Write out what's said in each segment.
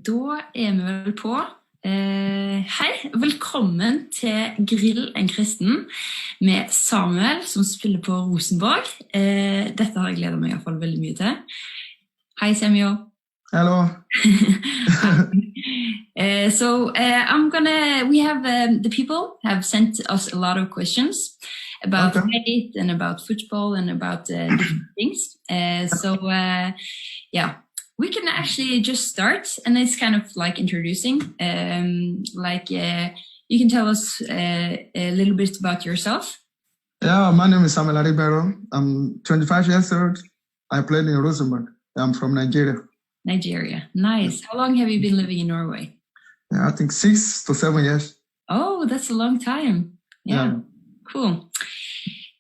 Da er vi vel på. Hei, velkommen til Grill en kristen med Samuel som spiller på Rosenborg. Dette har jeg gledet meg i hvert fall veldig mye til. Hei Samuel. Hello. The people have sent us a lot of questions about faith and about football and about different things. We can actually just start, and it's kind of like introducing. You can tell us a little bit about yourself. Yeah, my name is Samuel Adegbenro. I'm 25 years old. I played in Rosenborg. I'm from Nigeria. Nigeria, nice. How long have you been living in Norway? Yeah, I think 6 to 7 years. Oh, that's a long time. Yeah. Cool.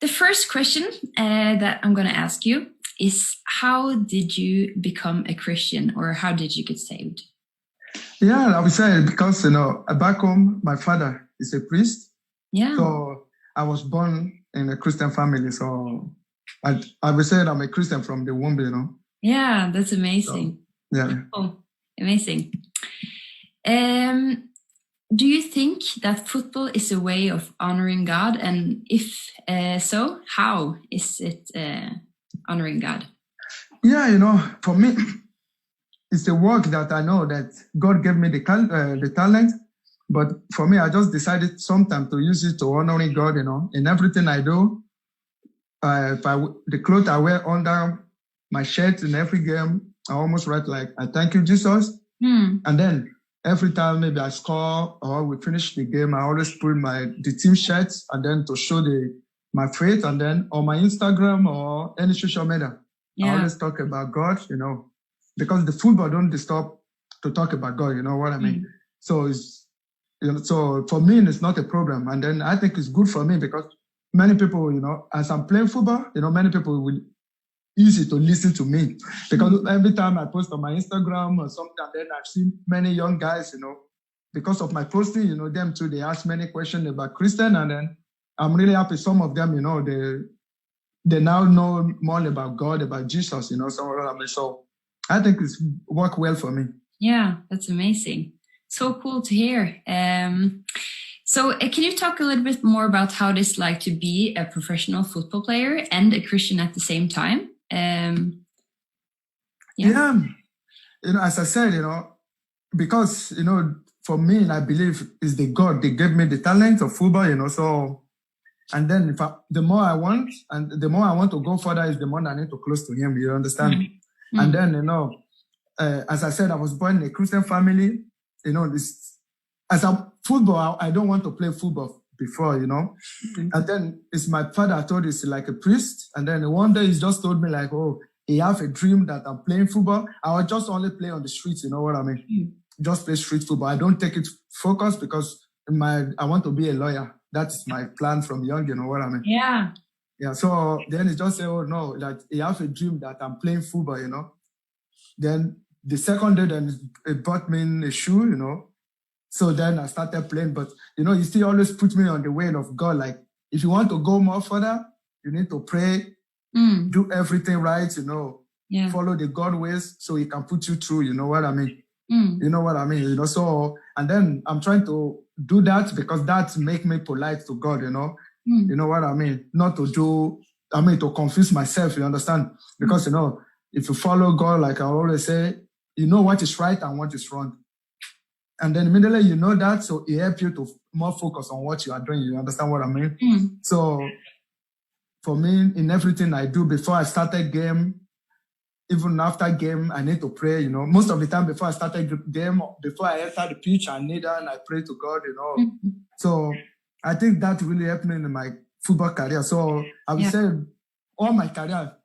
The first question that I'm going to ask you is, how did you become a Christian, or how did you get saved? Yeah, I would say because, back home, my father is a priest. Yeah. So I was born in a Christian family. So I would say I'm a Christian from the womb, Yeah, that's amazing. So, yeah. Oh, amazing. Do you think that football is a way of honoring God? And if so, how is it honoring God? Yeah, for me, it's a work that I know that God gave me the talent. But for me, I just decided sometime to use it to honoring God, in everything I do. The clothes I wear under my shirt in every game, I almost write like, I thank you, Jesus. And then every time maybe I score or we finish the game, I always put the team shirts and then to show my faith, and then on my Instagram or any social media, I always talk about God, because the football don't stop to talk about God, you know what I mean? So so for me, it's not a problem. And then I think it's good for me because many people, as I'm playing football, many people will easy to listen to me, because every time I post on my Instagram or something, then I've seen many young guys, because of my posting, them too, they ask many questions about Christian, and then I'm really happy some of them, they now know more about God, about Jesus, so I think it's worked well for me. Yeah, that's amazing. So cool to hear. So can you talk a little bit more about how it is like to be a professional football player and a Christian at the same time? As I said, because, for me, I believe it's the God, they gave me the talent of football, so, and then the more I want to go further is the more I need to close to him, you understand? Mm-hmm. And then, as I said, I was born in a Christian family, as a football, I don't want to play football before, Mm-hmm. And then it's my father, I told he's like a priest. And then one day he just told me like, oh, he have a dream that I'm playing football. I will just only play on the streets, you know what I mean? Mm-hmm. Just play street football. I don't take it focus because I want to be a lawyer. That's my plan from young, you know what I mean? Yeah. Yeah. So then he just said, oh no, like he have a dream that I'm playing football, Then the second day, then he bought me a shoe, So then I started playing, but he still always put me on the way of God. Like, if you want to go more further, you need to pray, do everything right, follow the God ways so he can put you through, you know what I mean? You know what I mean? So, and then I'm trying to do that because that make me polite to God, You know what I mean? Not to to confuse myself, you understand? Because, if you follow God, like I always say, you know what is right and what is wrong. And then immediately you know that, so it helps you to more focus on what you are doing. You understand what I mean? So for me, in everything I do, before I start a game, even after game, I need to pray, Most of the time before I start a game, before I enter the pitch, I kneel down, I pray to God, So I think that really helped me in my football career. So I would say all my career,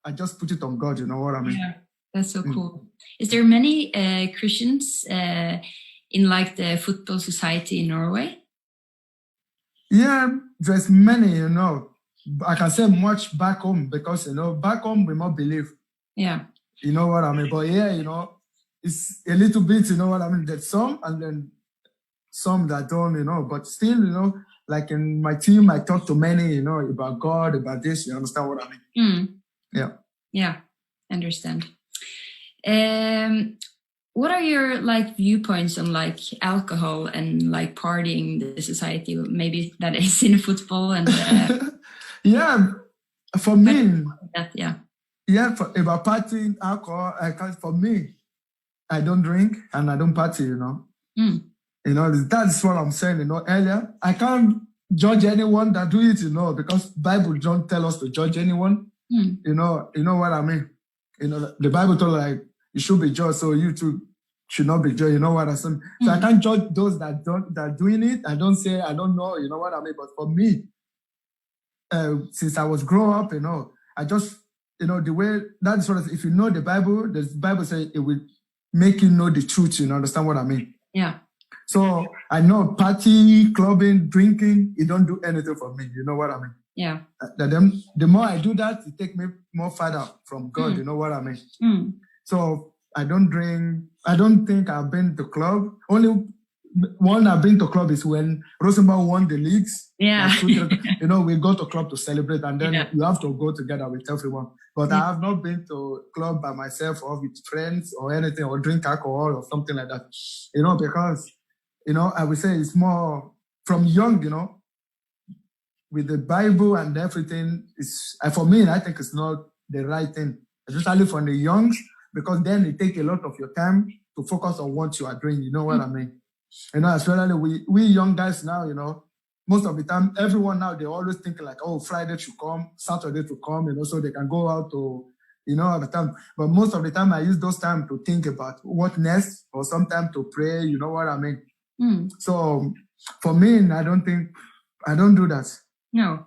I just put it on God, you know what I mean? Yeah, that's so cool. Is there many Christians in like the football society in Norway? Yeah, there's many, I can say much back home because, back home we more believe. Yeah. You know what I mean? But yeah, it's a little bit, you know what I mean? There's some and then some that don't, but still, like in my team, I talk to many, about God, about this, you understand what I mean? Yeah. Yeah, understand. what are your like viewpoints on like alcohol and like partying in the society? Maybe that is in football and yeah, for me, about partying, alcohol, for me, I don't drink and I don't party, you know. You know, that's what I'm saying, you know, earlier. I can't judge anyone that do it, you know, because Bible don't tell us to judge anyone. You know what I mean? You know, the Bible told like, you should be judged, so you too should not be judged, you know what I'm saying? So I can't judge those that are doing it. I don't say, I don't know, you know what I mean? But for me, since I was growing up, you know, I just, you know, the way, that's what, if you know the Bible says it will make you know the truth, you know, understand what I mean? Yeah. So I know party, clubbing, drinking, it don't do anything for me, you know what I mean? Yeah. The more I do that, it takes me more further from God, you know what I mean? So I don't drink, I don't think I've been to club. Only one I've been to club is when Rosenborg won the leagues. Yeah. Like, you know, we go to club to celebrate and then you have to go together with everyone. But I have not been to club by myself or with friends or anything or drink alcohol or something like that. You know, because, you know, I would say it's more from young, you know, with the Bible and everything. It's, for me, I think it's not the right thing, especially from the youngs, because then it takes a lot of your time to focus on what you are doing. You know what I mean? You know, especially we young guys now, you know, most of the time, everyone now, they always think like, oh, Friday should come, Saturday to come, you know, so they can go out to, you know, at the time. But most of the time, I use those time to think about what next, or sometimes to pray, you know what I mean? So for me, I don't do that. No.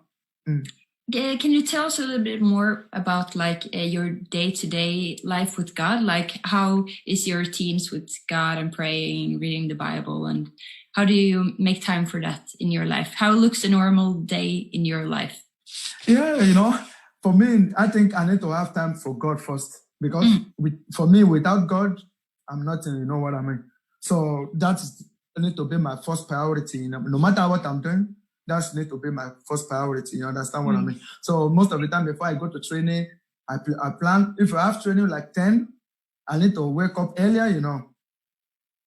Can you tell us a little bit more about like your day-to-day life with God? Like how is your routines with God and praying, reading the Bible, and how do you make time for that in your life? How looks a normal day in your life? Yeah, you know, for me, I think I need to have time for God first, because for me, without God, I'm nothing, you know what I mean? So that's need to be my first priority. You know? No matter what I'm doing, that need to be my first priority. You understand what I mean? So most of the time before I go to training, I plan, if I have training like 10, I need to wake up earlier, you know,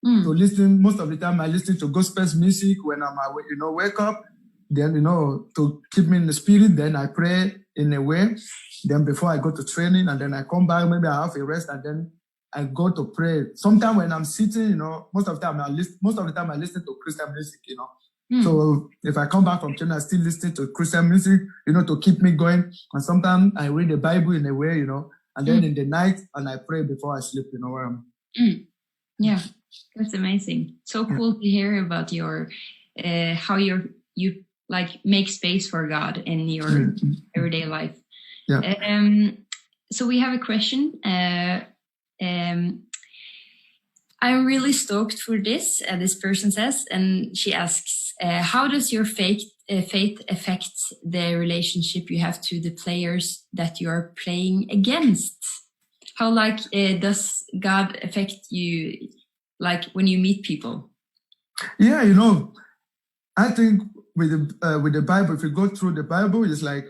to listen. Most of the time I listen to gospel music when I'm, you know, wake up, then, you know, to keep me in the spirit, then I pray in a way, then before I go to training, and then I come back, maybe I have a rest, and then I go to pray. Sometimes when I'm sitting, you know, most of the time I listen to Christian music, you know. So if I come back from training, I still listen to Christian music, you know, to keep me going. And sometimes I read the Bible in a way, you know, and then in the night, and I pray before I sleep, you know what I mean? Yeah, that's amazing. So cool to hear about your, how you like make space for God in your everyday life. Yeah. So we have a question. I'm really stoked for this, this person says, and she asks, how does your faith affect the relationship you have to the players that you are playing against? How does God affect you, like when you meet people? Yeah, you know, I think with the Bible, if you go through the Bible, it's like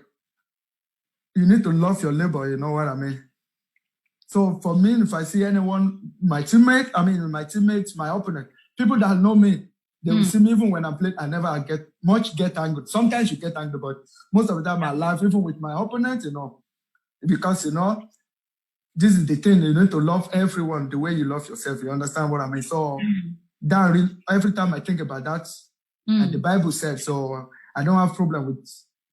you need to love your neighbor, you know what I mean? So for me, if I see anyone, my teammates, my opponent, people that know me, they will see me even when I'm playing. I never get angry. Sometimes you get angry, but most of the time I laugh, even with my opponent, you know, because, you know, this is the thing, you need to love everyone the way you love yourself. You understand what I mean? So every time I think about that, and the Bible said, so I don't have problem with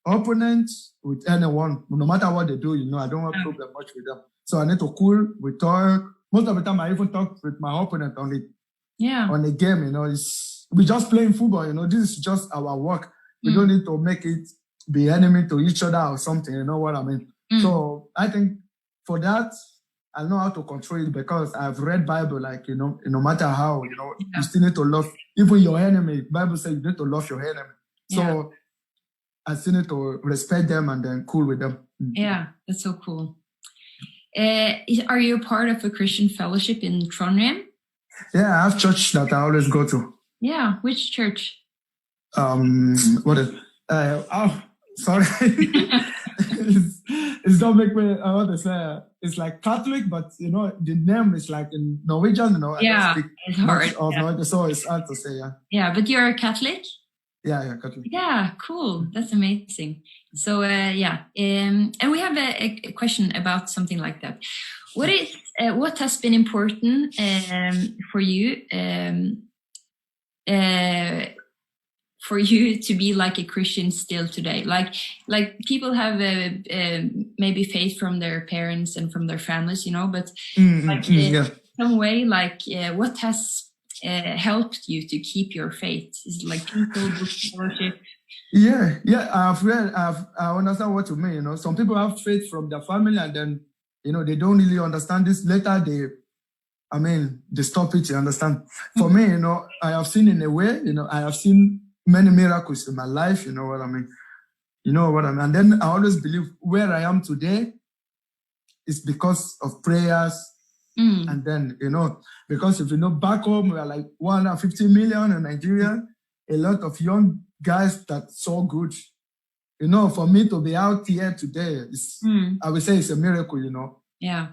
opponents, with anyone, no matter what they do, you know, I don't have problem much with them. So I need to cool, we talk. Most of the time I even talk with my opponent on the game, you know. We just playing football, you know. This is just our work. We don't need to make it be enemy to each other or something, you know what I mean? So I think for that, I know how to control it, because I've read Bible, like, you know, no matter how, you know, you still need to love even your enemy. Bible says you need to love your enemy. So I still need to respect them and then cool with them. Yeah, that's so cool. Are you a part of a Christian fellowship in Trondheim? Yeah, I have church that I always go to. Yeah, which church? Sorry. it's don't make me, I want to say, it's like Catholic, but you know, the name is like in Norwegian, you know, I don't speak it's hard. much of Norwegian, so it's hard to say, Yeah, but you're a Catholic? Yeah, Catholic. Yeah, cool. That's amazing. So, and we have a question about something like that. What has been important for you to be like a Christian still today? Like people have maybe faith from their parents and from their families, you know, but some way, like what has helped you to keep your faith? Is it like people, worship? Yeah, I've read, I understand what you mean, you know. Some people have faith from their family and then, you know, they don't really understand this. Later, they stop it, you understand? For me, you know, I have seen in a way, you know, I have seen many miracles in my life, you know what I mean? You know what I mean? And then I always believe where I am today is because of prayers. And then, you know, because if you know, back home, we are like 150 million in Nigeria, a lot of young guys that's so good. You know, for me to be out here today, I would say it's a miracle, you know? Yeah.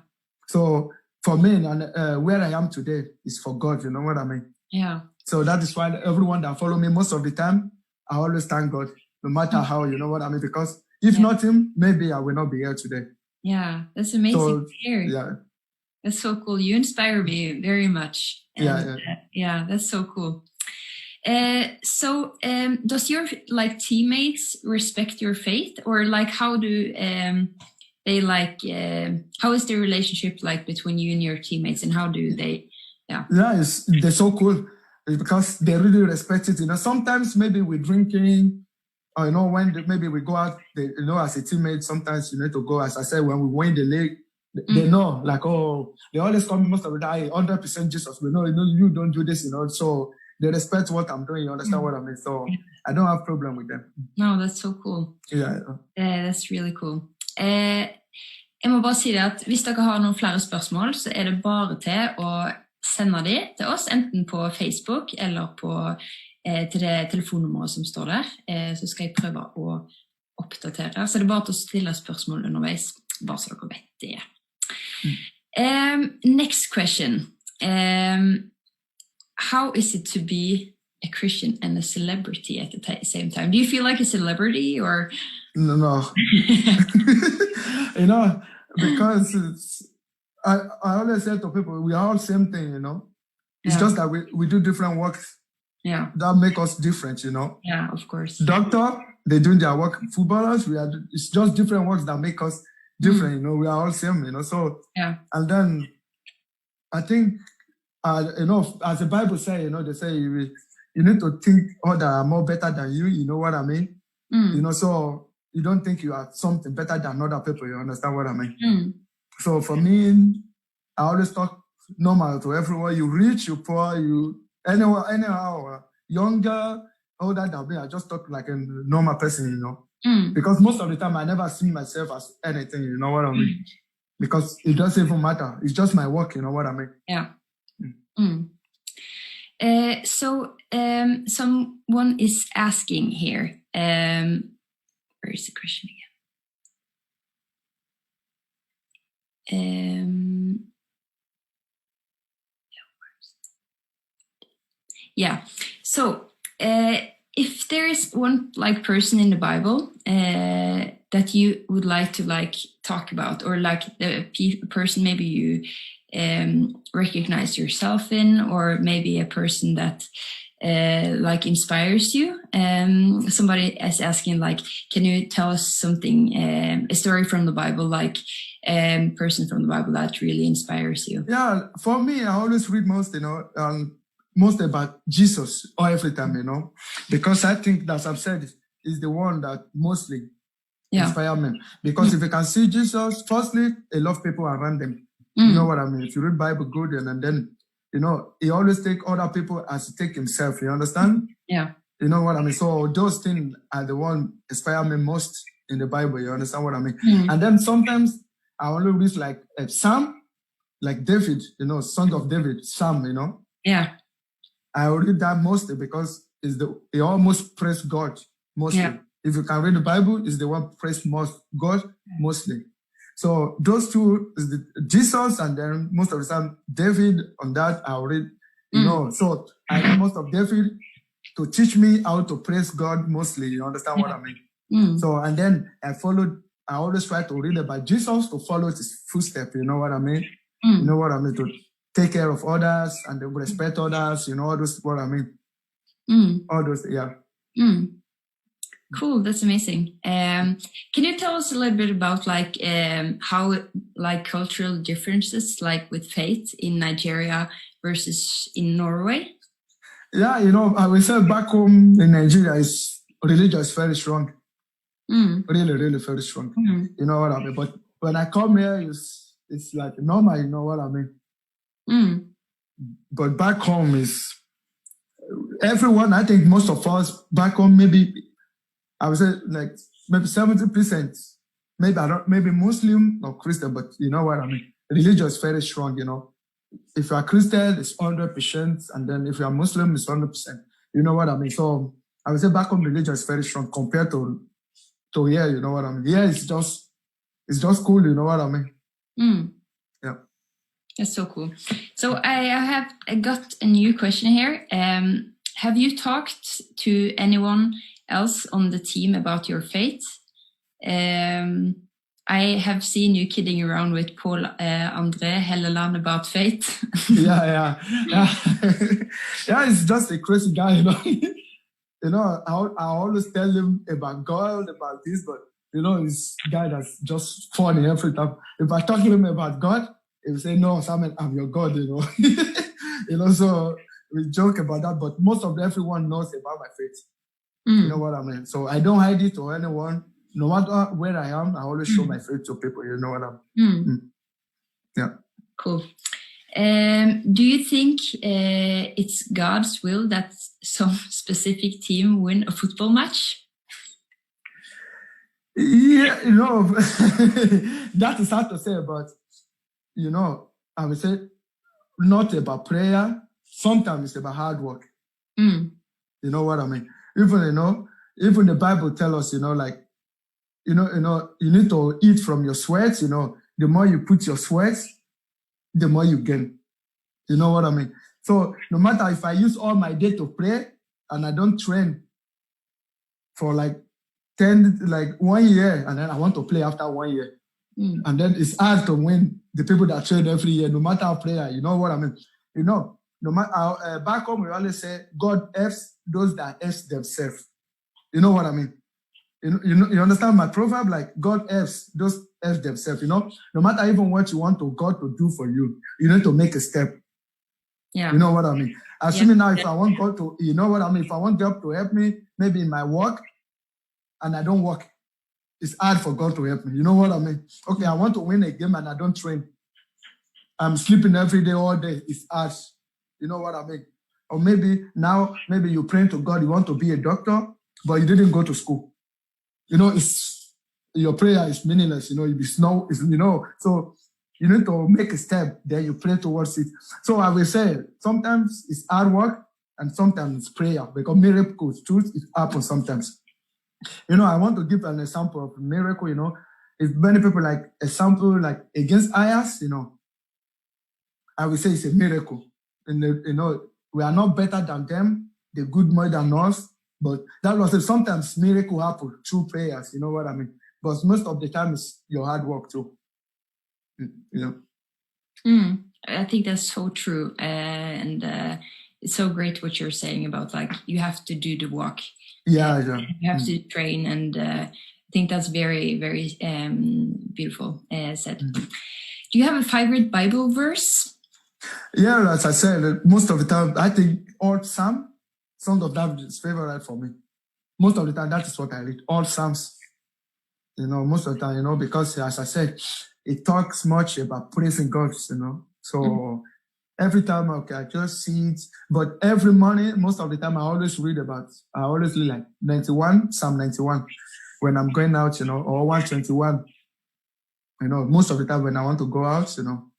So for me, and where I am today is for God, you know what I mean? Yeah. So that is why everyone that follow me most of the time, I always thank God, no matter how, you know what I mean? Because if not him, maybe I will not be here today. Yeah, that's amazing to hear. Yeah. That's so cool. You inspire me very much. And, yeah, that's so cool. So does your like teammates respect your faith, or like how do they like how is the relationship like between you and your teammates, and how do they they're so cool because they really respect it, you know. Sometimes maybe we're drinking, or you know, when maybe we go out, you know, as a teammate, sometimes you need to go, as I said, when we win the league, they know, like, oh, they always call me most of the time, 100% Jesus, we know, you know, you don't do this, you know, so they respect what I'm doing, you understand what I mean? So I don't have problem with them. No, that's so cool. Yeah. That's really cool. Jeg må bare si det at hvis dere har noen flere spørsmål, så er det bare til å sende de til oss, enten på Facebook eller til det telefonnummeret som står der, så skal jeg prøve å oppdatere. Så det er bare til å stille spørsmål underveis, bare så dere vet det. Next question. How is it to be a Christian and a celebrity at the same time? Do you feel like a celebrity or? No. You know, because I always say to people, we are all same thing, you know. It's just that we do different works. Yeah. That make us different, you know. Yeah, of course. Doctor, they doing their work. Footballers, it's just different works that make us different, you know. We are all same, you know. So, and then I think, you know, as the Bible says, you know, they say you need to think others are more better than you know what I mean? You know, so you don't think you are something better than other people, you understand what I mean? So for me, I always talk normal to everyone. You rich, you poor, you anyhow, younger, older than me, I just talk like a normal person, you know? Because most of the time I never see myself as anything, you know what I mean? Because it doesn't even matter. It's just my work, you know what I mean? Yeah. So someone is asking here, where is the question again? So if there is one like person in the Bible that you would like to like talk about, or like the person maybe you recognize yourself in, or maybe a person that like inspires you, somebody is asking like, can you tell us something, a story from the Bible, like person from the Bible that really inspires you? Yeah, for me, I always read most, you know, most about Jesus or every time, you know, because I think, as I've said, is the one that mostly inspire me. Because if you can see Jesus, firstly, a lot of people around them. You know what I mean? If you read Bible good, and then, you know, he always take other people as he take himself, you understand? Yeah. You know what I mean? So those things are the one inspire me most in the Bible, you understand what I mean? And then sometimes I only read like a Psalm, like David, you know, son of David, Psalm, you know? Yeah. I read that mostly because he almost praise God mostly. if you can read the Bible, is the one praise most God mostly. So those two is Jesus, and then most of the time David. On that I'll read, you know. So I read most of David to teach me how to praise God mostly. You understand what I mean? So and then I always try to read about Jesus to follow his footsteps. You know what I mean? You know what I mean? To take care of others and to respect others. You know all those what I mean? All those, yeah. Cool, that's amazing. Can you tell us a little bit about like how like cultural differences like with faith in Nigeria versus in Norway? Yeah, you know, I will say back home in Nigeria is religious very strong. Really, really very strong. You know what I mean? But when I come here, it's like normal, you know what I mean? But back home is everyone, I think most of us back home, maybe I would say like maybe 70%, maybe Muslim or Christian, but you know what I mean? Religion is very strong, you know. If you are Christian, it's 100%, and then if you are Muslim, it's 100%. You know what I mean? So I would say back home religion is very strong compared to here, you know what I mean? Here it's just cool, you know what I mean? Yeah. That's so cool. So I got a new question here. Have you talked to anyone else on the team about your faith? I have seen you kidding around with Paul André Helleland about faith. Yeah. Yeah, he's just a crazy guy, you know. You know, I always tell him about God, about this, but you know, he's a guy that's just funny every time. If I talk to him about God, he will say, "No, Simon, I'm your God," you know. You know, so we joke about that, but most of everyone knows about my faith. You know what I mean? So I don't hide it to anyone. No matter where I am, I always show my faith to people. You know what I mean? Yeah. Cool. Do you think it's God's will that some specific team win a football match? Yeah, you know, that is hard to say, but you know, I would say not about prayer. Sometimes it's about hard work. You know what I mean? Even the Bible tells us, you know, like, you need to eat from your sweat. You know, the more you put your sweat, the more you gain. You know what I mean? So no matter if I use all my day to pray and I don't train for like 1 year, and then I want to play after 1 year. And then it's hard to win the people that train every year, no matter how prayer. You know what I mean? You know, no matter back home we always say God helps those that help themselves. You know what I mean? You understand my proverb? Like God helps those help themselves. You know, no matter even what you want God to do for you, you need to make a step. Yeah. You know what I mean? Assuming now, if I want God to, you know what I mean? If I want God to help me, maybe in my work, and I don't work, it's hard for God to help me. You know what I mean? Okay, I want to win a game and I don't train. I'm sleeping every day, all day. It's hard. You know what I mean? Or maybe you're praying to God, you want to be a doctor, but you didn't go to school. You know, your prayer is meaningless. You know, so you need to make a step, then you pray towards it. So I will say, sometimes it's hard work and sometimes it's prayer, because miracles, truth, it happens sometimes. You know, I want to give an example of a miracle, you know. If many people like example, like against Ayers, you know, I will say it's a miracle. And, you know, we are not better than them. They're good more than us. But that was it. Sometimes miracle happen through prayers, you know what I mean? But most of the time it's your hard work too. You know? I think that's so true. And it's so great what you're saying about like, you have to do the walk. Yeah. You have to train, and I think that's very, very beautiful said. Do you have a favorite Bible verse? Yeah, as I said, most of the time, I think all Psalm of David is favorite for me. Most of the time, that is what I read, all Psalms. You know, most of the time, you know, because as I said, it talks much about praising God, you know. So every time, okay, I just see it. But every morning, most of the time, I always read like 91, Psalm 91, when I'm going out, you know, or 121. You know, most of the time when I want to go out, you know,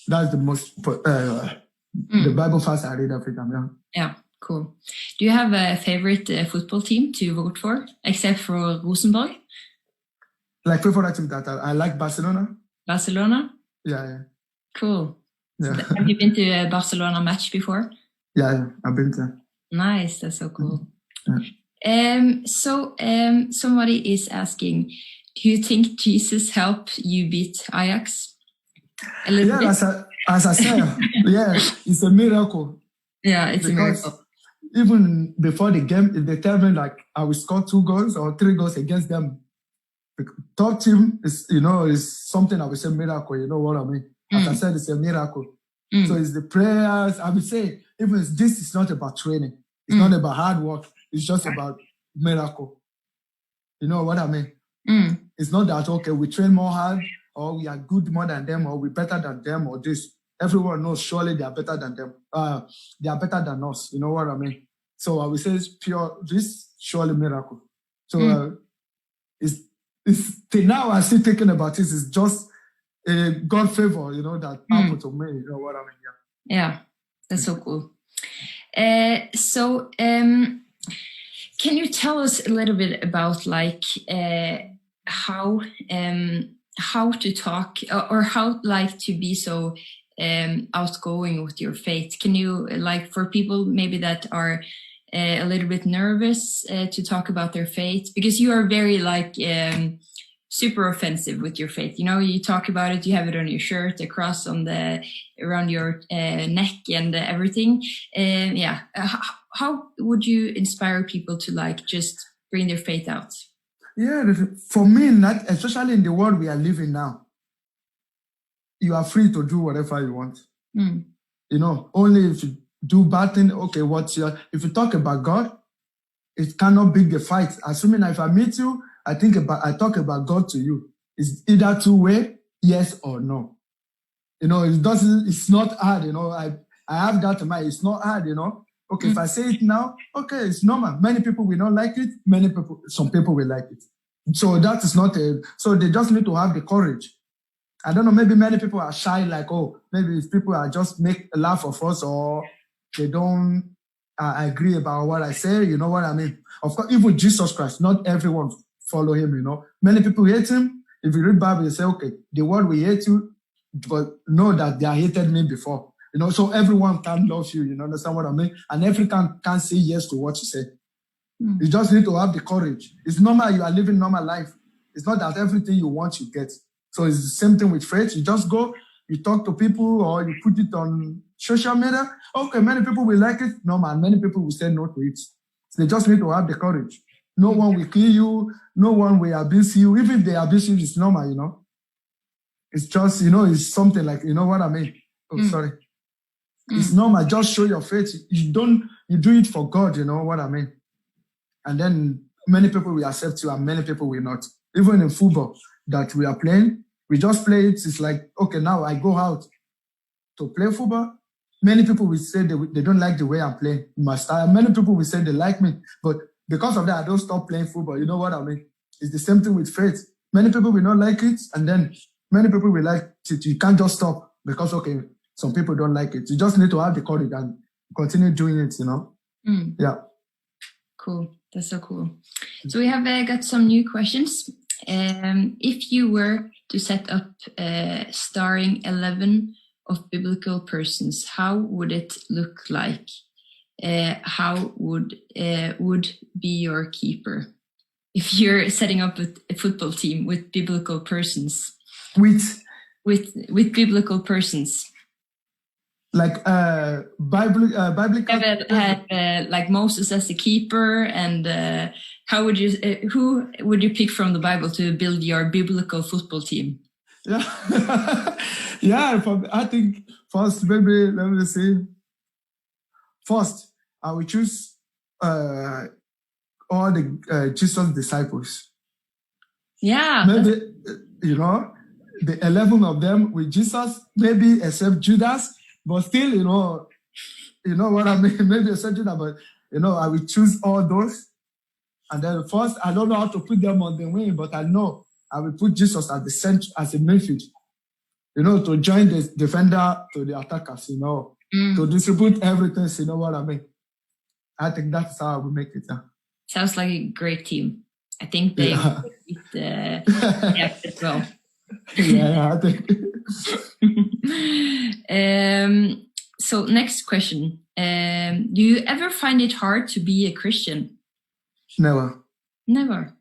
that's the most, the Bible verse I read every time, Yeah. Cool. Do you have a favorite football team to vote for, except for Rosenborg? Like favorite team that I like Barcelona. Barcelona? Yeah. Cool. Yeah. So have you been to a Barcelona match before? Yeah, I've been there. Nice, that's so cool. Yeah. Somebody is asking, do you think Jesus helped you beat Ajax? A little bit? As I said, yeah, it's a miracle. Yeah, it's because a miracle. Even before the game, if they tell me like I will score 2 goals or 3 goals against them, the top team is something I would say miracle. You know what I mean? As I said, it's a miracle. So it's the prayers. I would say even this is not about training. It's not about hard work. It's just about miracle. You know what I mean? It's not that, okay, we train more hard or we are good more than them or we're better than them or this. Everyone knows surely they are better than them. They are better than us. You know what I mean? So I would say it's pure, this surely miracle. So it's till now I'm still thinking about this. It's just a God favor, that happened to me. You know what I mean? Yeah, that's so cool. Can you tell us a little bit about like how to talk or how like to be so outgoing with your faith? Can you, like, for people maybe that are a little bit nervous to talk about their faith, because you are very like super offensive with your faith, you talk about it, you have it on your shirt, a cross around your neck and everything. How would you inspire people to like just bring their faith out? Yeah, for me, especially in the world we are living now, you are free to do whatever you want. Only if you do bad thing, okay, if you talk about God, it cannot be the fight. Assuming if I meet you, I talk about God to you. It's either two-way, yes or no. It's not hard, I have that in mind. It's not hard, Okay, if I say it now, okay, it's normal. Many people will not like it. Some people will like it. So that is not so they just need to have the courage. I don't know, maybe many people are shy, like, maybe if people are just make a laugh of us or they don't agree about what I say, you know what I mean? Of course, even Jesus Christ, not everyone follow him, Many people hate him. If you read Bible, you say, okay, the world will hate you, but know that they hated me before. So everyone can love you, understand what I mean? And everyone can say yes to what you say. You just need to have the courage. It's normal, you are living normal life. It's not that everything you want, you get. So it's the same thing with faith. You just go, you talk to people or you put it on social media. Okay, many people will like it. No, man, many people will say no to it. So they just need to have the courage. No one will kill you. No one will abuse you. Even if they abuse you, it's normal, It's just, it's something like, you know what I mean? Sorry. It's normal. Just show your faith. You do it for God, you know what I mean? And then many people will accept you and many people will not. Even in football that we are playing, we just play it. It's like, okay, now I go out to play football. Many people will say they don't like the way I'm playing my style. Many people will say they like me. But because of that, I don't stop playing football. You know what I mean? It's the same thing with faith. Many people will not like it. And then many people will like it. You can't just stop because, okay, some people don't like it. You just need to have the courage and continue doing it, Yeah. Cool. That's so cool. So we have got some new questions. If you were to set up starring 11 of biblical persons, how would it look like? How would be your keeper? If you're setting up a football team with biblical persons. With biblical persons. Like biblical. Had like Moses as the keeper, and who would you pick from the Bible to build your biblical football team? Yeah, yeah. I think first, maybe let me see. First, I will choose all the Jesus disciples. Yeah, maybe the 11 of them with Jesus, maybe except Judas. But still, you know what I mean? Maybe a certain, but, I will choose all those. And then first, I don't know how to put them on the wing, but I know I will put Jesus at the center, as a midfield, to join the defender to the attackers, to distribute everything, you know what I mean? I think that's how I will make it. Yeah. Sounds like a great team. I think they will beat the as well. Yeah, I think. So next question. Do you ever find it hard to be a Christian? Never. Never.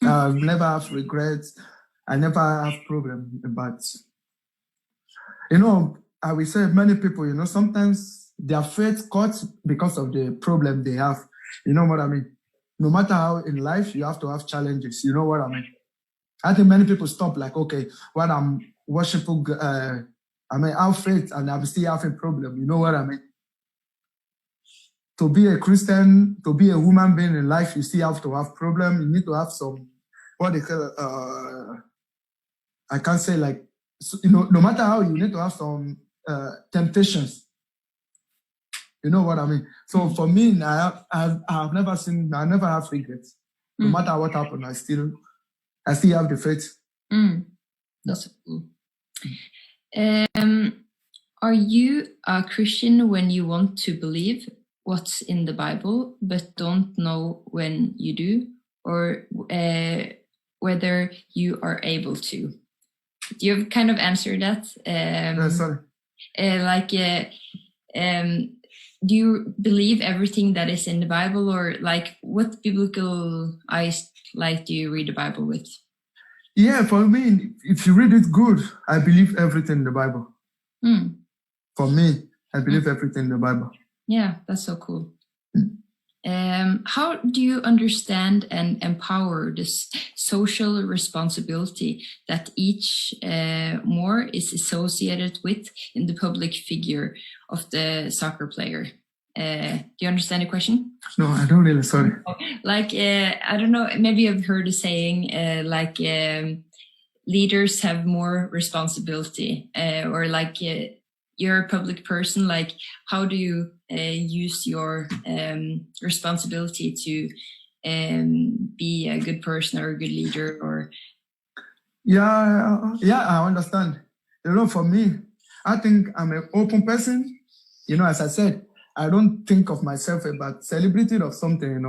I've never have regrets. I never have problems. But, I will say many people, sometimes their faith cuts because of the problem they have. You know what I mean? No matter how in life, you have to have challenges. You know what I mean? I think many people stop like, okay, when I'm worshiping, I have faith and I'm still having a problem. You know what I mean? To be a Christian, to be a human being in life, you still have to have problem. You need to have some, what they call, I can't say like, no matter how, you need to have some temptations. You know what I mean? So for me, I never have regrets. No matter what happened, I still have the faith. That's cool. Are you a Christian when you want to believe what's in the Bible, but don't know when you do, or whether you are able to? You've kind of answered that. Sorry. Do you believe everything that is in the Bible, or like what biblical eyes do you read the Bible with? Yeah, for me, if you read it good, I believe everything in the Bible. For me, I believe everything in the Bible. Yeah, that's so cool. How do you understand and empower this social responsibility that each more is associated with in the public figure of the soccer player? Do you understand the question? No, I don't really, sorry. Like, I don't know, maybe you've heard a saying, leaders have more responsibility, or like you're a public person, like how do you use your responsibility to be a good person or a good leader? Or Yeah, I understand. For me, I think I'm an open person. As I said, I don't think of myself about celebrity or something,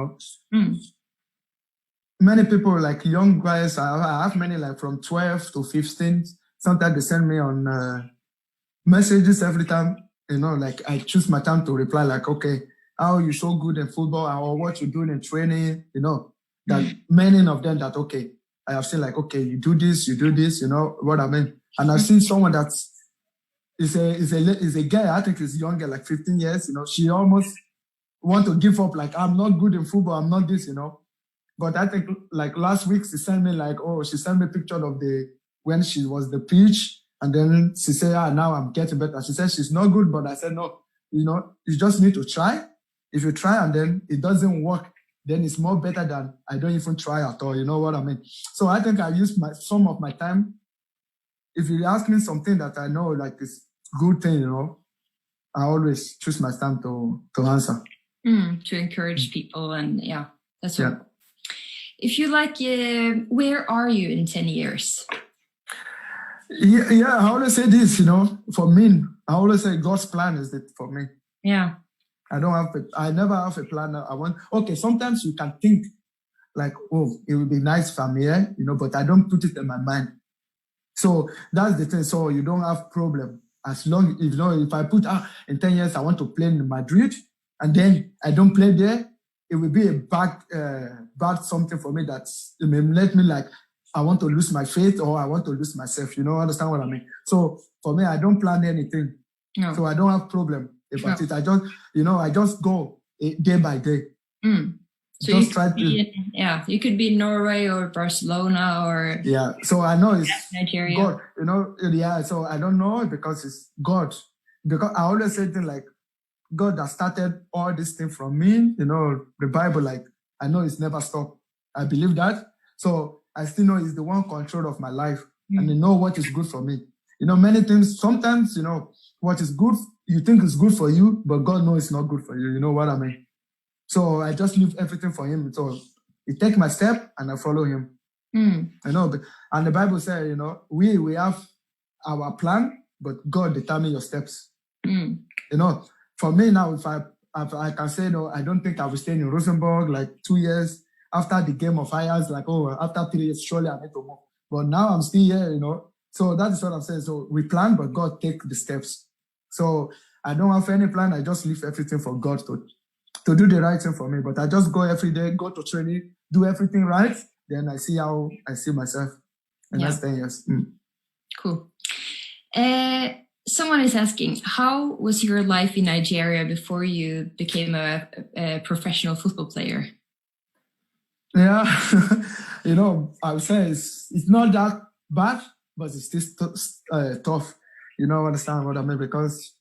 Many people, like young guys, I have many like from 12 to 15. Sometimes they send me on messages every time, like I choose my time to reply like, okay, how you so good in football or what you're doing in training, that many of them that, okay, I have seen like, okay, you do this, you know what I mean? And I've seen someone that is a guy, I think is younger, like 15 years, she almost want to give up, like, I'm not good in football, I'm not this, But I think like last week she sent me a picture of when she was the pitch, and then she said, now I'm getting better. She said she's not good, but I said, no, you just need to try. If you try and then it doesn't work, then it's more better than I don't even try at all. You know what I mean? So I think I used some of my time. If you ask me something that I know like is good thing, I always choose my time to answer. To encourage people, and that's right. If you like, where are you in 10 years? Yeah, I always say this, for me, I always say God's plan is it for me. Yeah. I never have a plan. Sometimes you can think like, oh, it would be nice if I'm here, but I don't put it in my mind. So that's the thing. So you don't have problem. As long, if I put in 10 years, I want to play in Madrid, and then I don't play there, it will be a bad something for me that may let me like, I want to lose my faith or I want to lose myself. Understand what I mean? So for me, I don't plan anything. No. So I don't have problem about it. I just go day by day. So just you could be in Norway or Barcelona or So I know it's Nigeria. God. So I don't know because it's God. Because I always say things like, God that started all this thing from me, the Bible, like, I know it's never stopped. I believe that. So I still know it's the one control of my life. And I know what is good for me. Many things, sometimes, what is good, you think is good for you, but God knows it's not good for you. You know what I mean? So I just leave everything for him. So he take my step and I follow him. And the Bible says, we have our plan, but God determine your steps. For me now, if I I can say, no, I don't think I will stay in Rosenborg like 2 years. After the game of fires, like, oh, after 3 years, surely I need to move. But now I'm still here, you know. So that is what I'm saying. So we plan, but God take the steps. So I don't have any plan. I just leave everything for God to do the right thing for me. But I just go every day, go to training, do everything right. Then I see how I see myself. And that's 10 years. Cool. Someone is asking, how was your life in Nigeria before you became a professional football player? Yeah, you know, I would say it's not that bad, but it's still tough. You know, understand what I mean? Because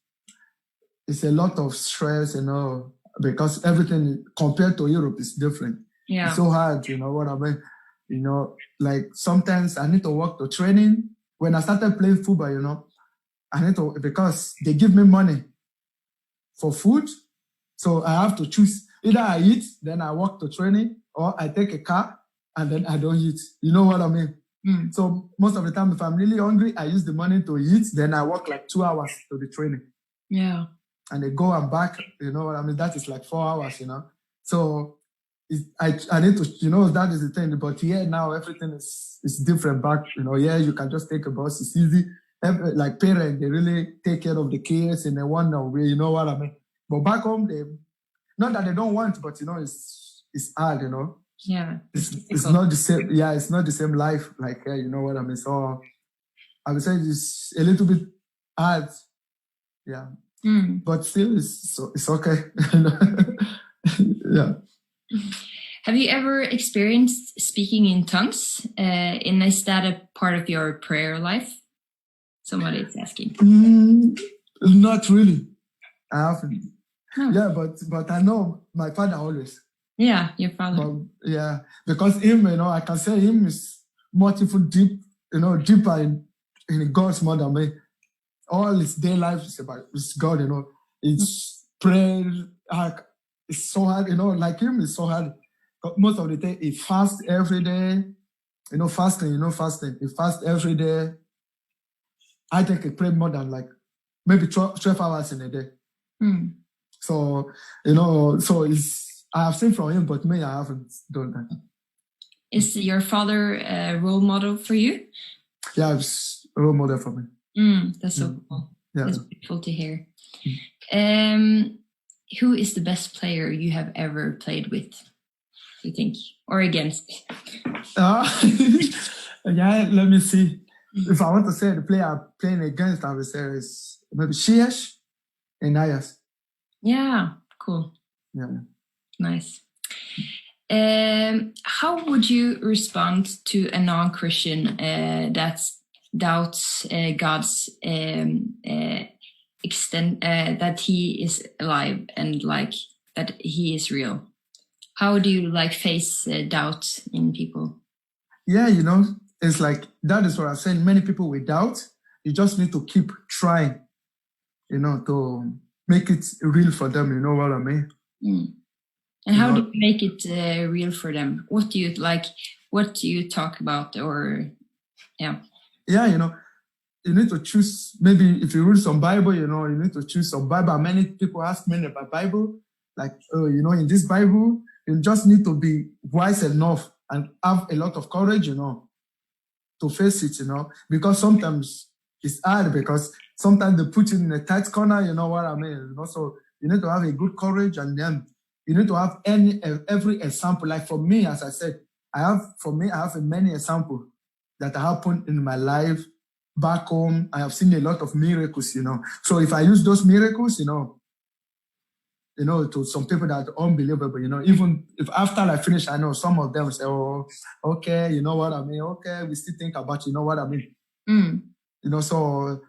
it's a lot of stress, you know, because everything compared to Europe is different. Yeah. It's so hard, you know what I mean? You know, like sometimes I need to work to training. When I started playing football, you know, I need to, because they give me money for food. So I have to choose. Either I eat, then I walk to training, or I take a car and then I don't eat. You know what I mean? So most of the time, if I'm really hungry, I use the money to eat. Then I walk like 2 hours to the training. Yeah. And they go and back. You know what I mean? That is like 4 hours, you know? So I need to, you know, that is the thing. But here now, everything is different back. You know, yeah, you can just take a bus. It's easy. Like parents, they really take care of the kids in a wonderful way. You know what I mean? But back home, not that they don't want, but, you know, it's hard, you know? Yeah. It's not the same. Yeah, it's not the same life. Like, you know what I mean? So I would say it's a little bit hard. Yeah. But still, it's okay. Yeah. Have you ever experienced speaking in tongues? Is that a part of your prayer life? Somebody is asking. Not really. I haven't. No. Yeah, but I know my father always. Yeah, your father. But, yeah, because him, you know, I can say him is much deep, you know, deeper in God's more than me. All his day life is about God, you know. It's prayer, it's so hard, you know, like him is so hard. Most of the time, he fasts every day. You know, fasting. He fasts every day. I think he pray more than like maybe 12 hours in a day. So, you know, I have seen from him, but me, I haven't done that. Is your father a role model for you? Yeah, it's a role model for me. That's so cool. Yeah. That's beautiful to hear. Who is the best player you have ever played with, you think, or against? Yeah, let me see. If I want to say the player I'm playing against, I would say is maybe Ziyech and Ayas. Yeah, cool. Yeah. Nice. How would you respond to a non-Christian that doubts God's extent, that he is alive and like that he is real? How do you like face doubt in people? Yeah, you know, it's like, that is what I'm saying. Many people with doubt, you just need to keep trying, you know, to make it real for them. You know what I mean? And how do you make it real for them? What do you like? What do you talk about? Or, yeah. Yeah, you know, you need to choose, maybe if you read some Bible, you know, you need to choose some Bible. Many people ask me about Bible, like, you know, in this Bible, you just need to be wise enough and have a lot of courage, you know, to face it, you know, because sometimes it's hard because sometimes they put you in a tight corner, you know what I mean? You know, so you need to have a good courage, and then you need to have every example. Like for me, as I said, I have many examples that happened in my life back home. I have seen a lot of miracles, you know. So if I use those miracles, you know, to some people that are unbelievable, you know, even if after I finish, I know some of them say, oh, okay, you know what I mean? Okay, we still think about, you know what I mean? You know, so,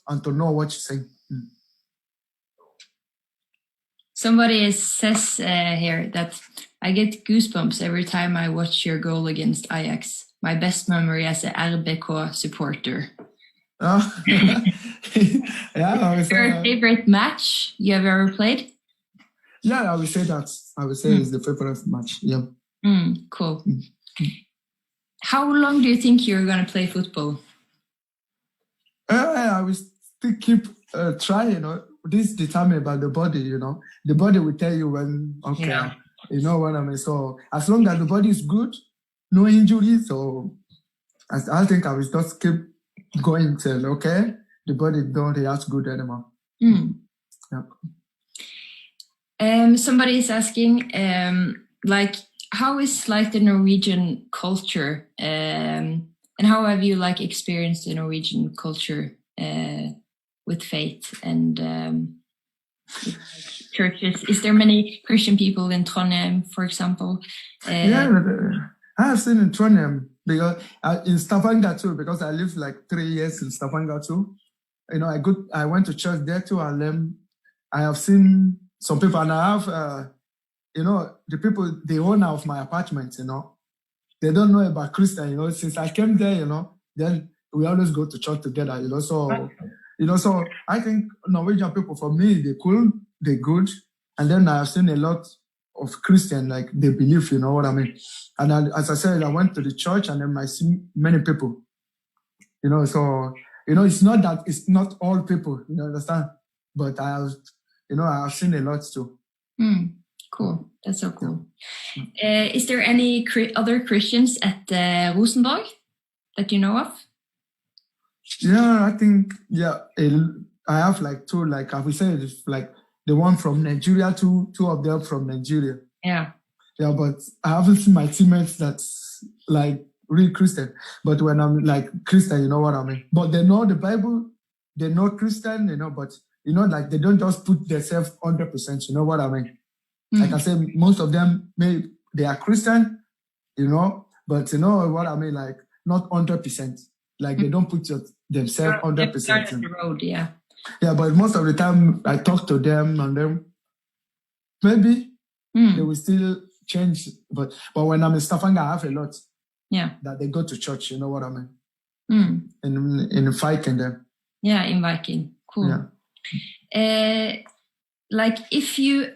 and to know what you're saying. Somebody says here that I get goosebumps every time I watch your goal against Ajax. My best memory as a RBK supporter. Yeah, Your favorite match you have ever played? Yeah, I would say that. I would say it's the favorite match. Yeah. Cool. How long do you think you're going to play football? I will to keep trying, you know. This determined by the body, you know. The body will tell you when, okay, Yeah. you know what I mean? So as long as the body is good, no injuries, so I think I will just keep going till, okay, the body don't react good anymore. Mm. Yeah. Somebody is asking, like, how is like the Norwegian culture, and how have you like experienced the Norwegian culture with faith and churches? Is there many Christian people in Trondheim, for example? Yeah, I have seen in Trondheim, because in Stavanger too, because I lived like 3 years in Stavanger too. You know, I went to church there too, and then I have seen some people, and I have, you know, the people, the owner of my apartment, you know, they don't know about Christian, you know. Since I came there, you know, then we always go to church together, you know. So, you know, so I think Norwegian people, for me, they're cool, they're good. And then I have seen a lot of Christian, like they believe, you know what I mean? And as I said, I went to the church, and then I see many people, you know. So, you know, it's not that it's not all people, you understand? But I have seen a lot too. Cool. That's so cool. Is there any other Christians at Rosenborg that you know of? Yeah, I think, I have like two, like I would say, like the one from Nigeria, two of them from Nigeria. Yeah. Yeah, but I haven't seen my teammates that's like real Christian. But when I'm like Christian, you know what I mean? But they know the Bible, they know Christian, you know, but, you know, like they don't just put themselves 100%, you know what I mean? Like I say, most of them, maybe they are Christian, you know, but you know what I mean? Like not 100%. Like they don't put themselves 100%. Start at the road, yeah. Yeah, but most of the time I talk to them, and then maybe they will still change. But when I'm in Stavanger, I have a lot. Yeah. That they go to church, you know what I mean? In Viking them. Yeah, in Viking. Cool. Yeah. Like if you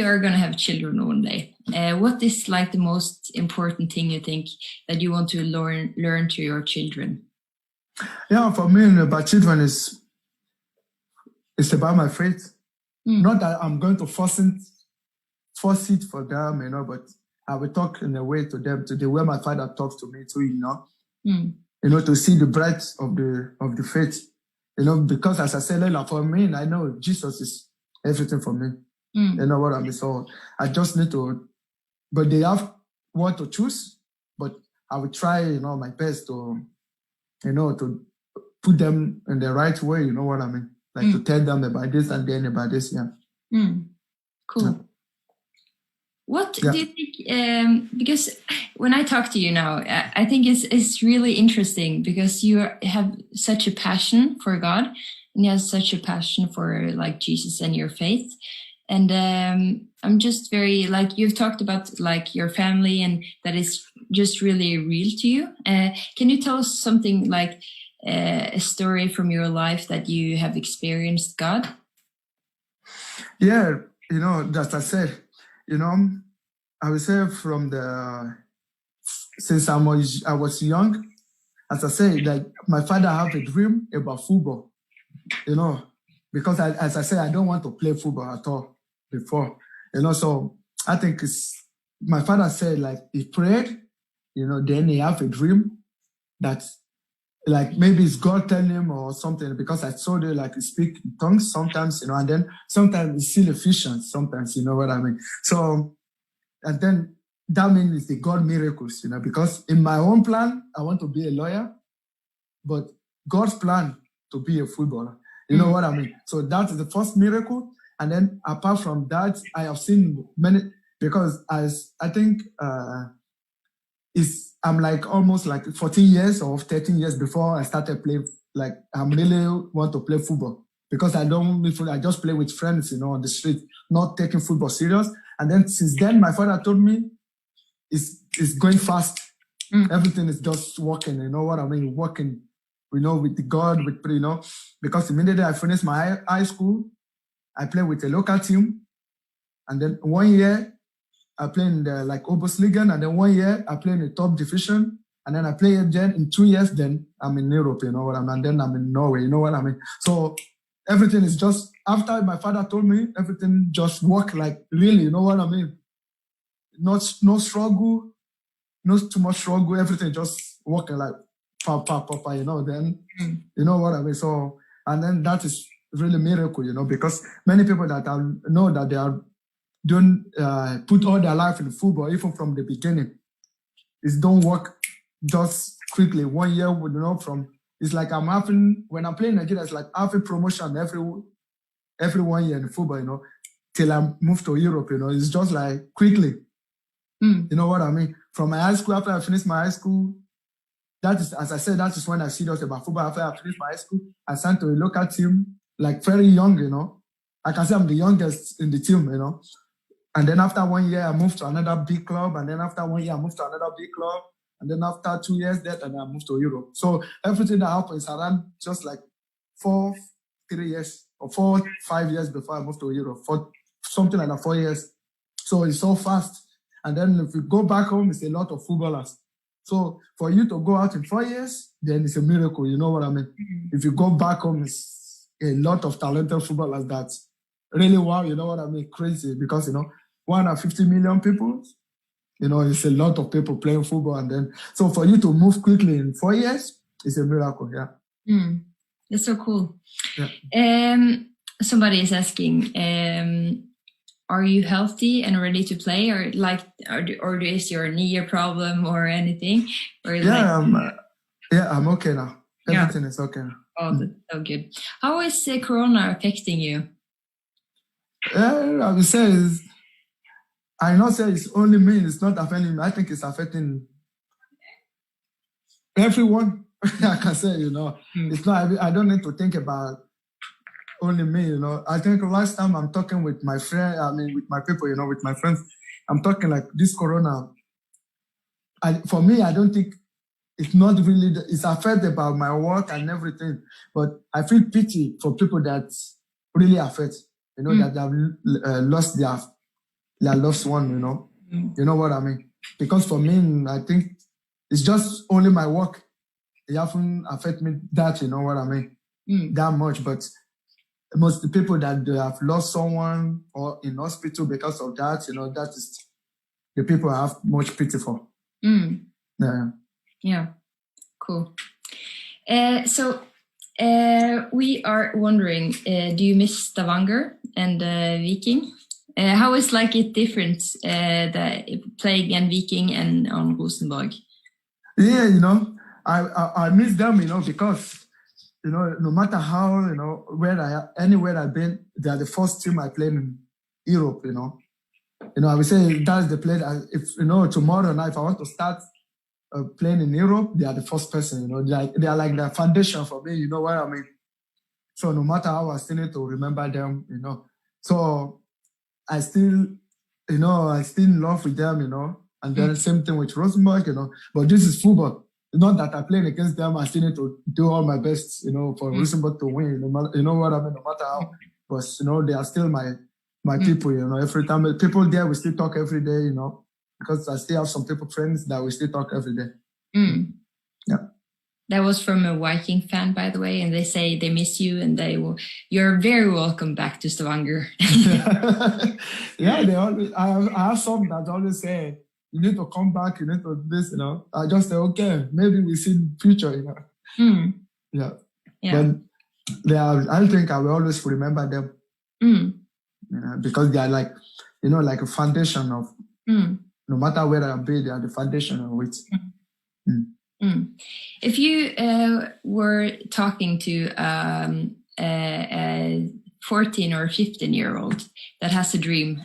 are gonna have children one day, what is like the most important thing you think that you want to learn to your children? Yeah, for me, about children it's about my faith. Not that I'm going to force it for them, you know, but I will talk in a way to them, to the way my father talks to me too, you know. You know, to see the breadth of the faith. You know, because as I said earlier, for me, I know Jesus is everything for me. You know what I mean? So I just need to, but they have what to choose, but I will try, you know, my best to, you know, to put them in the right way, you know what I mean? Like to tell them about this and then about this, yeah. Cool. Yeah. What do you think, because when I talk to you now, I think it's really interesting because you have such a passion for God and you have such a passion for like Jesus and your faith. And I'm just very, like, you've talked about like your family and that is just really real to you. Can you tell us something like a story from your life that you have experienced God? Yeah, you know, as I said, you know, I would say since I was young, as I said, like my father have a dream about football, you know, because as I said, I don't want to play football at all before, you know, so I think my father said like he prayed, you know, then he have a dream that like maybe it's God telling him or something, because I saw they like speak in tongues sometimes, you know, and then sometimes it's still Ephesians sometimes, you know what I mean? So, and then that means it's the God miracles, you know, because in my own plan, I want to be a lawyer, but God's plan to be a footballer, you know what I mean? So that is the first miracle. And then apart from that, I have seen many, because as I think I'm like almost like 14 years or 13 years before I started playing, like I really want to play football, because I just play with friends, you know, on the street, not taking football serious. And then since then, my father told me it's going fast. Everything is just working, you know what I mean? Working, you know, with God, you know, because immediately I finished my high school, I played with a local team. And then 1 year, I played in the like Obosligan, and then 1 year I played in the top division, And then I play again in 2 years, then I'm in Europe, you know what I mean? And then I'm in Norway, you know what I mean? So everything is just, after my father told me, everything just worked like really, you know what I mean? No struggle, no too much struggle, everything just working like papa, you know, then, you know what I mean? So, and then that is really miracle, you know, because many people that I know that they are don't put all their life in football, even from the beginning. It don't work just quickly. 1 year, you know, it's like when I'm playing Nigeria, it's like having promotion every 1 year in football, you know, till I move to Europe, you know, it's just like quickly. You know what I mean? From my high school, after I finished my high school, that is, as I said, that is when I serious about football. After I finished my high school, I signed to a local team, like very young, you know. I can say I'm the youngest in the team, you know. And then after 1 year, I moved to another big club. And then after 1 year, I moved to another big club. And then after 2 years, and I moved to Europe. So everything that happened is around just like 3 years or 4, 5 years before I moved to Europe. For something like that, 4 years. So it's so fast. And then if you go back home, it's a lot of footballers. So for you to go out in 4 years, then it's a miracle. You know what I mean? If you go back home, it's a lot of talented footballers that really wow, you know what I mean? Crazy, because, you know, 150 million people, you know, it's a lot of people playing football. And then, so for you to move quickly in 4 years, it's a miracle, yeah. That's so cool. Yeah. Somebody is asking, are you healthy and ready to play, or or is your knee a problem or anything? Or I'm okay now. Everything is okay now. Oh, that's so good. How is Corona affecting you? I would say I not say it's only me. It's not affecting me. I think it's affecting everyone. I can say, you know, it's not. I don't need to think about only me, you know. I think last time I'm talking with my friend, with my people, you know, with my friends, I'm talking like this Corona. For me, I don't think it's not really, it's affected about my work and everything, but I feel pity for people that really affect, you know, that have lost their loved one, you know. You know what I mean? Because for me, I think it's just only my work. It hasn't affected me that, you know what I mean? That much, but most the people that they have lost someone or in hospital because of that, you know, that is the people I have much pity for. Yeah, cool. So we are wondering, do you miss Stavanger and Viking? How is like it different, the playing in Viking and on Rosenborg? Yeah, you know, I miss them, you know, because, you know, no matter how, you know, anywhere I've been, they are the first team I played in Europe, you know. You know, I would say that's the play that if, you know, tomorrow night, if I want to start playing in Europe, they are the first person, you know. They are like the foundation for me, you know what I mean? So no matter how, I still need to remember them, you know. So I still in love with them, you know. And then same thing with Rosenborg, you know. But this is football. It's not that I playing against them. I still need to do all my best, you know, for Rosenborg to win. You know what I mean? No matter how. But, you know, they are still my people, you know. Every time, people there, we still talk every day, you know. Because I still have some people, friends, that we still talk every day. Yeah. That was from a Viking fan, by the way, and they say they miss you and you're very welcome back to Stavanger. Yeah, they always. I have some that always say, you need to come back, you need to do this, you know. I just say, okay, maybe we see the future, you know. Yeah. But I think I will always remember them. Yeah, because they are like, you know, like a foundation of, no matter where I be, they are the foundation of it. If you were talking to a 14 or 15-year-old that has a dream,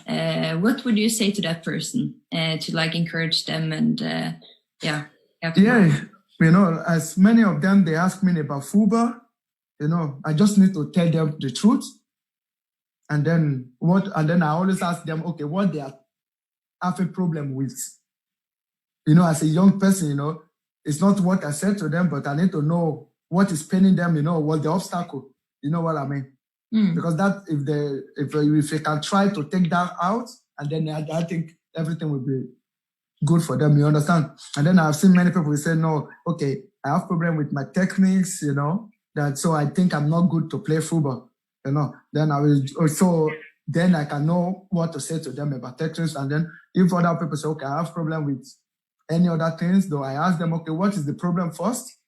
what would you say to that person to like encourage them and Yeah, you know, as many of them, they ask me about football, you know, I just need to tell them the truth. And then I always ask them, okay, what they have a problem with. You know, as a young person, you know, it's not what I said to them, but I need to know what is paining them, you know, what the obstacle, you know what I mean? Because that, if they can try to take that out, and then I think everything will be good for them, you understand? And then I've seen many people who say, no, okay, I have problem with my techniques, you know, that so I think I'm not good to play football, you know. Then I will also then I can know what to say to them about techniques. And then if other people say, okay, I have problem with any other things, though I ask them, okay, what is the problem first?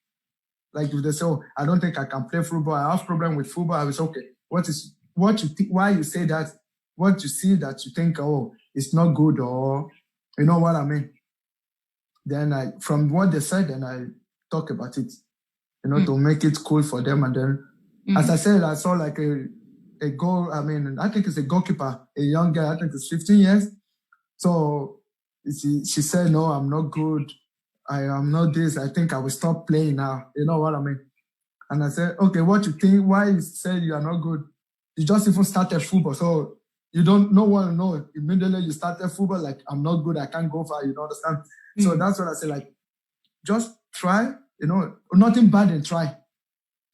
Like if they say, oh, I don't think I can play football, I have problem with football, I will say, okay, what you think, why you say that, what you see that you think, oh, it's not good, or you know what I mean? Then from what they said, then I talk about it, you know, to make it cool for them. And then, as I said, I saw like a goal. I mean, I think it's a goalkeeper, a young guy. I think it's 15 years. So she said, no, I'm not good. I am not this. I think I will stop playing now. You know what I mean? And I said, okay, what you think? Why you said you are not good? You just even started football. So you don't no one know. Immediately you started football, like, I'm not good. I can't go far. You don't understand? So that's what I say, like, just try, you know, nothing bad in try.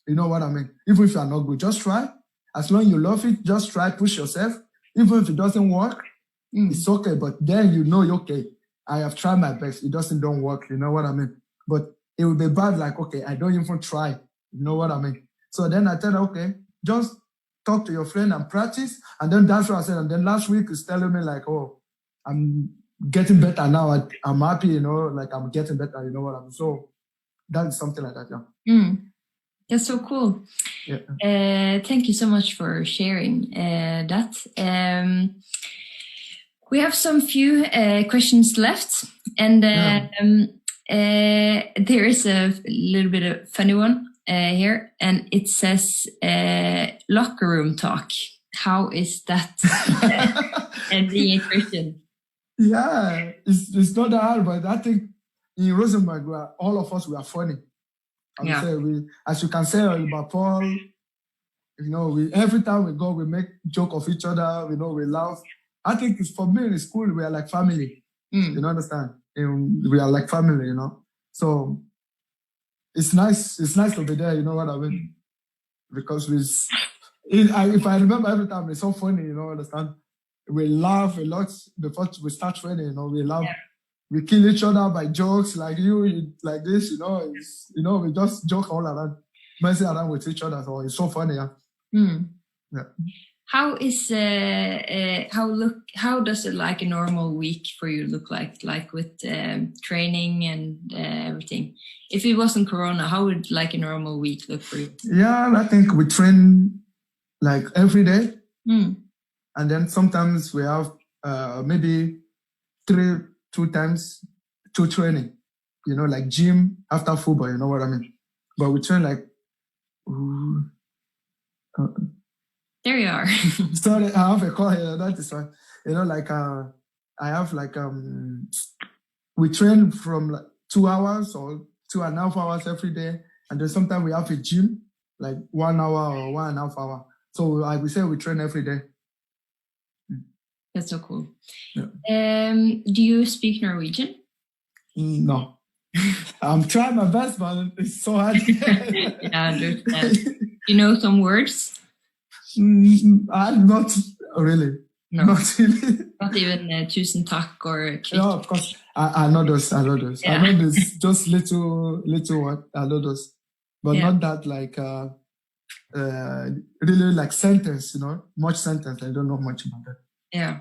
You know what I mean? Even if you are not good, just try. As long as you love it, just try, push yourself. Even if it doesn't work, it's okay. But then you know, okay, I have tried my best. It don't work. You know what I mean? But it would be bad, like, okay, I don't even try. You know what I mean? So then I tell her, okay, just talk to your friend and practice. And then that's what I said. And then last week he's telling me, like, oh, I'm getting better now. I'm happy, you know, like I'm getting better. You know what I mean? So that's something like that, yeah. That's so cool. Yeah. Thank you so much for sharing that. We have some few questions left, and there is a little bit of funny one here, and it says locker room talk. How is that being a Christian? Yeah, it's not that hard, but I think in Rosenborg, all of us were funny. I would say as you can say about Paul, you know, every time we go, we make joke of each other. You know, we laugh. I think it's for me in school, we are like family. You know, understand? We are like family, you know. So it's nice. It's nice to be there. You know what I mean? Because if I remember every time, it's so funny. You know, understand? We laugh a lot before we start training. You know, we laugh. Yeah. We kill each other by jokes, like you like this. You know, we just joke all around, messing around with each other. So it's so funny. Yeah. Yeah. How is how does it like a normal week for you look like with training and everything? If it wasn't Corona, how would like a normal week look for you? Yeah, I think we train like every day, and then sometimes we have maybe 2 times training. You know, like gym after football. You know what I mean? But we train like. There you are. Sorry, I have a call here. That is fine. You know, like I have like we train from like 2 hours or 2.5 hours every day, and then sometimes we have a gym like 1 hour or 1.5 hours. So like we say, we train every day. That's so cool. Yeah. Do you speak Norwegian? No. I'm trying my best, but it's so hard. Yeah, I understand. You know some words? Not really. No. Not really. Not even tusen takk or klikk? No, of course. I know those. Yeah. I know this just little what. I know those. But not that like really like sentence, you know, much sentence. I don't know much about that. Yeah.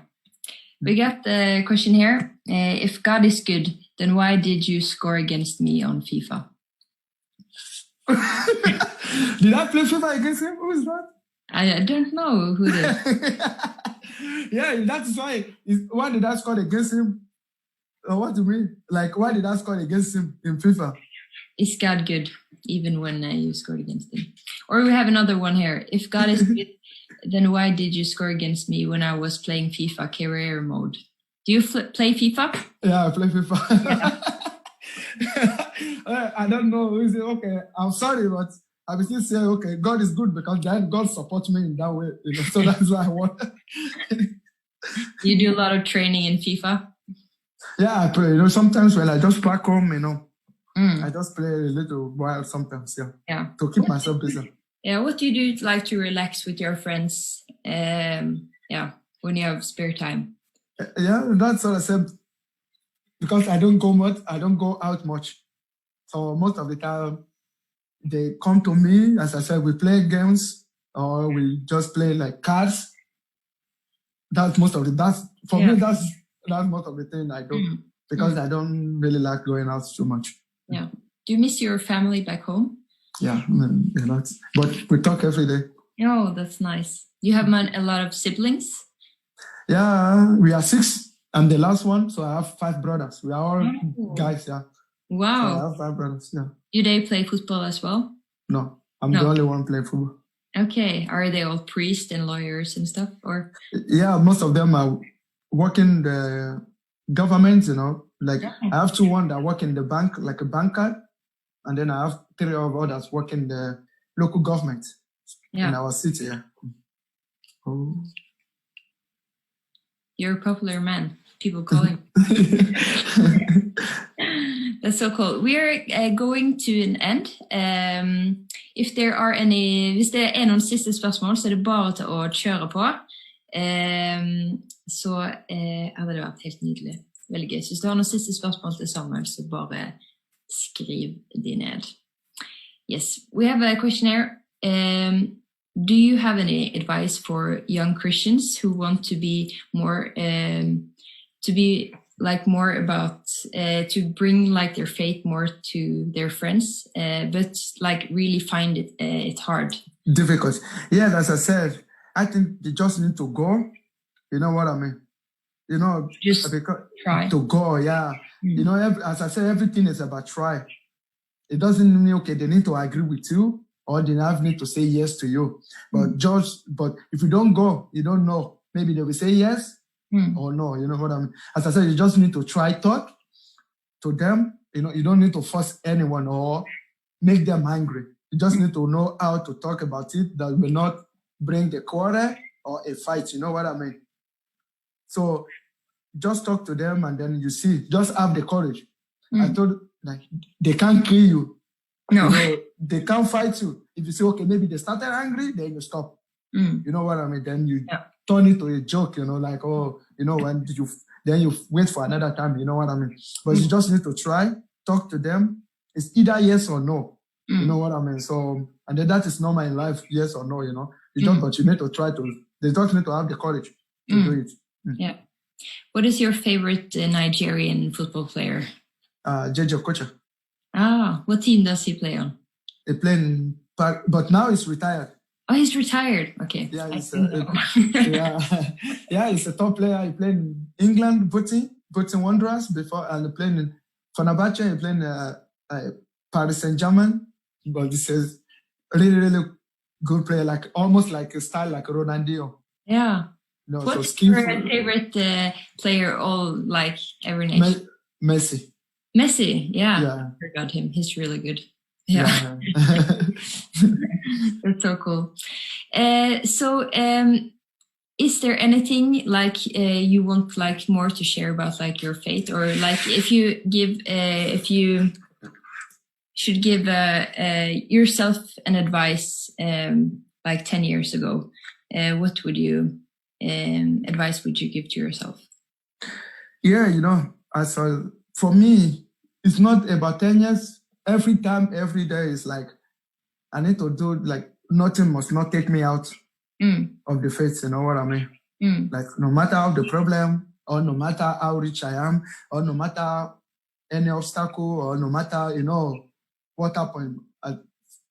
We got the question here. If God is good, then why did you score against me on FIFA? Did I play FIFA against him? Who is that? I don't know who it is. Yeah, that's why. Why did I score against him? What do you mean? Like, why did I score against him in FIFA? Is God good, even when you scored against him? Or we have another one here. If God is good, then why did you score against me when I was playing FIFA career mode? Do you play FIFA? Yeah, I play FIFA. Yeah. I don't know. Is it okay? I'm sorry, but I will still say, okay, God is good because then God supports me in that way. You know, so that's why I want. You do a lot of training in FIFA? Yeah, I play. You know, sometimes when I just back home, you know, I just play a little while sometimes, yeah. To keep myself busy. Yeah, what do you do like to relax with your friends? When you have spare time? Yeah, that's what I said. because I don't go out much. So most of the time, they come to me. As I said, we play games or we just play like cards. That's most of it. That's for me. That's most of the thing I do because I don't really like going out too much. Yeah. Do you miss your family back home? Yeah, a lot. But we talk every day. Oh, that's nice. You have a lot of siblings? Yeah, we are 6. I'm the last one, so I have 5 brothers. We are all guys, yeah. Wow. So I have 5 brothers, yeah. Do they play football as well? No, I'm the only one playing football. Okay. Are they all priests and lawyers and stuff? Or yeah, most of them are working the government, you know. Like I have 2 that work in the bank, like a banker, and then I have 3 of others work in the local government in our city. Yeah. Oh. You're a popular man. People call him. That's so cool. We are going to an end. If there are any, hvis det noen siste spørsmål, så det bare til å kjøre på. Så hadde det vært helt nydelig. Veldig gøy. Så hvis du har noen siste spørsmål til Samuel, så bare skriv de ned. Yes, we have a questionnaire. Do you have any advice for young Christians who want to be more, more about, to bring like their faith more to their friends, but like really find it hard? Difficult. Yeah, as I said, I think they just need to go. You know what I mean? You know, just try to go. Yeah. You know, as I said, everything is about try. It doesn't mean, okay, they need to agree with you or they need to say yes to you. But but if you don't go, you don't know. Maybe they will say yes or no. You know what I mean? As I said, you just need to try talk to them. You know, you don't need to force anyone or make them angry. You just need to know how to talk about it that will not bring the quarrel or a fight. You know what I mean? So just talk to them and then you see, just have the courage. I told like they can't kill you. No. You know, they can't fight you. If you say, okay, maybe they started angry, then you stop. You know what I mean? Then you turn it to a joke, you know, like, oh, you know, then you wait for another time, you know what I mean? But you just need to try, talk to them. It's either yes or no. You know what I mean? So, and then that is normal in life, yes or no, you know. But you need to try to, they just need to have the courage to do it. Yeah. What is your favorite Nigerian football player? JJ Okocha. Ah, what team does he play on? He played in Park, but now he's retired. Oh, he's retired. Okay. Yeah, he's he's a top player. He played in England, Burton Wanderers before, and he played in Fenerbahce. He played in Paris Saint-Germain. But this is really, really good player, like almost like a style like Ronaldinho. Yeah. No, what's your favorite player? All like every nation. Messi. Messi, yeah. I forgot him. He's really good. Yeah. That's so cool. So, is there anything like you want like more to share about like your faith, or like if you should give yourself an advice like 10 years ago, what would you advice would you give to yourself? Yeah, you know, for me, it's not about 10 years. Every time, every day is like, I need to do, like, nothing must not take me out of the faith, you know what I mean? Like, no matter how the problem, or no matter how rich I am, or no matter any obstacle, or no matter, you know, what happened,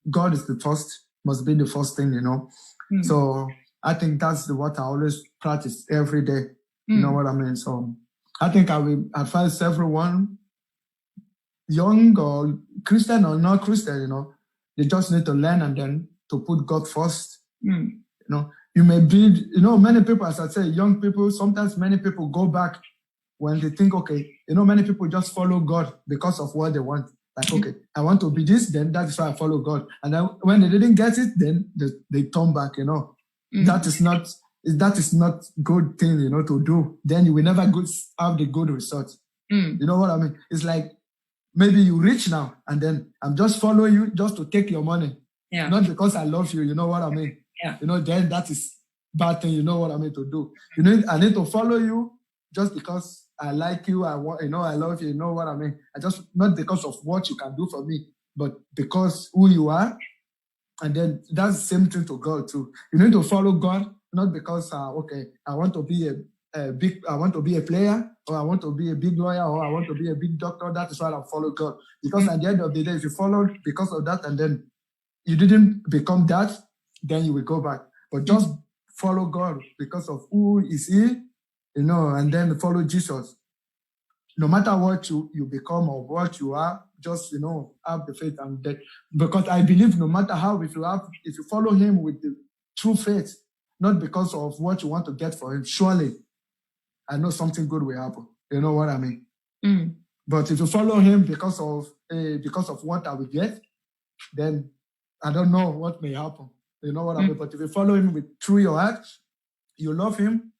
God is must be the first thing, you know? So I think that's what I always practice every day, you know what I mean? So I think I will advise everyone, young or Christian or not Christian, you know, they just need to learn and then to put God first. You know, you may be, you know, many people, as I say, young people, sometimes many people go back when they think, okay, you know, many people just follow God because of what they want. Like, okay, I want to be this, then that's why I follow God. And then when they didn't get it, then they turn back, you know. That is not good thing, you know, to do. Then you will never have the good result. You know what I mean? It's like, maybe you rich now, and then I'm just following you just to take your money. Yeah. Not because I love you, you know what I mean? Yeah. You know, then that is bad thing, you know what I mean to do. You know, I need to follow you just because I like you. I want, I love you. You know what I mean? I just, not because of what you can do for me, but because who you are. And then that's the same thing to God too. You need to follow God, not because, okay, I want to be I want to be a player, or I want to be a big lawyer, or I want to be a big doctor. That is why I follow God. Because at the end of the day, if you follow because of that and then you didn't become that, then you will go back. But just follow God because of who is He, and then follow Jesus. No matter what you become or what you are, just, have the faith and that. Because I believe no matter how, if you follow Him with the true faith, not because of what you want to get for Him, surely I know something good will happen. You know what I mean? Mm. But if you follow Him because of what I will get, then I don't know what may happen. You know what I mean? But if you follow Him through your heart, you love Him,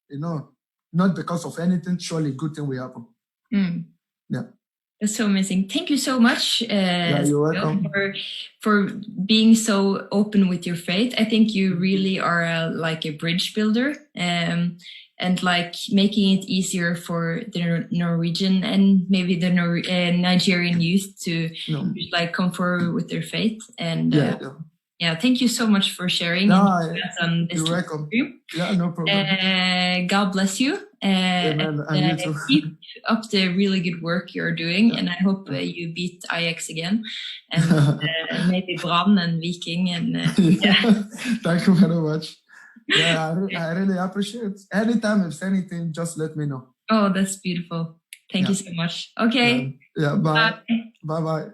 not because of anything, surely good thing will happen. Mm. Yeah. That's so amazing. Thank you so much, you're welcome. for being so open with your faith. I think you really are like a bridge builder, and like making it easier for the Norwegian and maybe the Nigerian youth to like come forward with their faith. And thank you so much for sharing. You're welcome. Yeah, no problem. God bless you. Amen. And you too. Keep up the really good work you're doing, and I hope you beat Ajax again, and maybe Brann and Viking. And Thank you very much. Yeah, I really appreciate it. Anytime if anything, just let me know. Oh, that's beautiful. Thank you so much. Okay. Yeah. Bye. Bye.